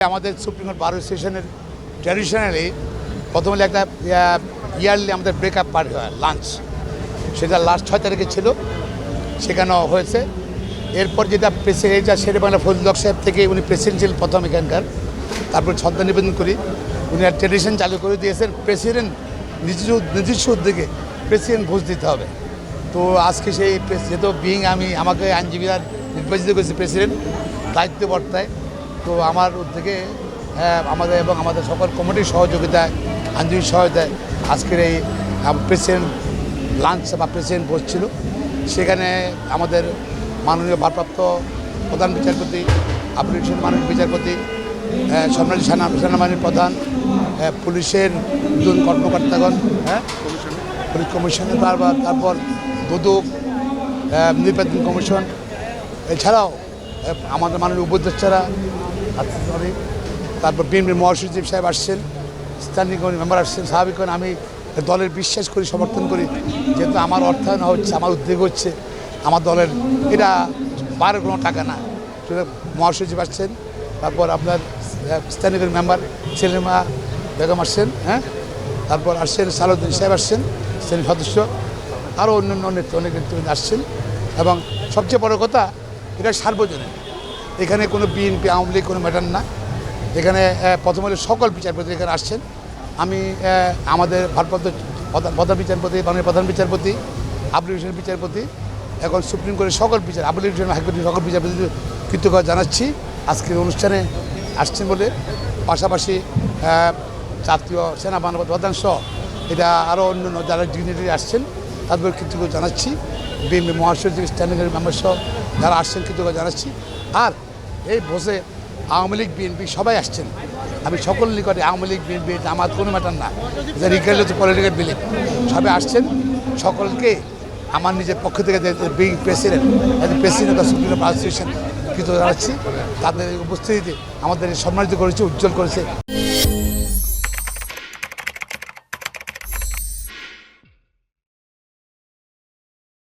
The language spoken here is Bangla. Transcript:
আমাদের সুপ্রিম কোর্ট বার সেশনের ট্র্যাডিশনালি প্রথমে একটা ইয়ারলি আমাদের ব্রেকআপ পার্টি হয় লাঞ্চ, সেটা লাস্ট 6 তারিখে ছিল, সেখানেও হয়েছে। এরপর যেটা প্রেসিডেন্ট শেরে বাংলা ফজলুল সাহেব থেকে উনি প্রেসিডেন্ট ছিলেন প্রথম এখানকার, তারপর শ্রদ্ধা নিবেদন করি উনি আর ট্র্যাডিশন চালু করে দিয়েছেন প্রেসিডেন্ট নিজস্ব উদ্যোগে প্রেসিডেন্ট ঘোষ দিতে হবে। তো আজকে সেই যেহেতু আমাকে আইনজীবীরা নির্বাচিত করেছে প্রেসিডেন্ট, দায়িত্ব বর্তায়, তো আমার উদ্যোগে আমাদের এবং আমাদের সকল কমিটির সহযোগিতায় আইনজীবীর সহায়তায় আজকের এই প্রেসিডেন্ট লাঞ্চ বা প্রেসিডেন্ট বসছিল। সেখানে আমাদের মাননীয় ভারপ্রাপ্ত প্রধান বিচারপতি, আপিল মাননীয় বিচারপতি, সম্রাট সেনাবাহিনীর প্রধান, পুলিশের দুজন কর্মকর্তাগণ, পুলিশ কমিশনের তারপর দুদক, নির্বাচন কমিশন, এছাড়াও আমাদের মাননীয় উপদেষ্টারা আসছেন, তারপর বিএনপির মহাসচিব সাহেব আসছেন, স্ট্যান্ডিং কমিটি মেম্বার আসছেন। স্বাভাবিক আমি দলের বিশ্বাস করি, সমর্থন করি, যেহেতু আমার অর্থায়ন হচ্ছে, আমার উদ্যোগ হচ্ছে, আমার দলের এটা বাইরে কোনো টাকা না। মহাসচিব আসছেন, তারপর আপনার standing committee member Selima Begum আসছেন, তারপর আসছেন সালাউদ্দিন সাহেব আসছেন, শ্রেণী সদস্য, আরও অন্যান্য অনেক নেতৃবৃন্দ আসছেন। এবং সবচেয়ে বড় কথা, এটা সার্বজনীন, এখানে কোনো বিএনপি আওয়ামী লীগ কোনো ম্যাটার না। এখানে প্রথম হলে সকল বিচারপতি এখানে আসছেন। আমি আমাদের ভারপ্রাপ্ত প্রধান বিচারপতি, মাননীয় প্রধান বিচারপতি, আপিল বিচারপতি, এখন সুপ্রিম কোর্টের সকল আপিল হাইকোর্টের সকল বিচারপতি কৃতজ্ঞতা জানাচ্ছি আজকের অনুষ্ঠানে আসছেন বলে। পাশাপাশি জাতীয় সেনাবাহিনীর প্রধান সহ এটা আরও অন্যান্য যারা ডিগনিটারি আসছেন তাদের কৃতজ্ঞতা জানাচ্ছি। বিএনপি মহাসচিব, স্ট্যান্ডিং কমিটি মেম্বার সহ যারা আসছেন কৃতজ্ঞতা জানাচ্ছি। আর এই বসে আওয়ামী লীগ বিএনপি সবাই আসছেন। আমি সকল নিকটে আওয়ামী লীগ বিএনপি আমার কোনো ম্যাটার না, রিগার্ডলেস পলিটিক্যাল বিলিভ, সবাই আসছেন। সকলকে আমার নিজের পক্ষ থেকে being president of supreme court association কৃতজ্ঞতা জানাচ্ছি। তাদের উপস্থিতিতে আমাদের সম্মানিত করেছে, উজ্জ্বল করেছে।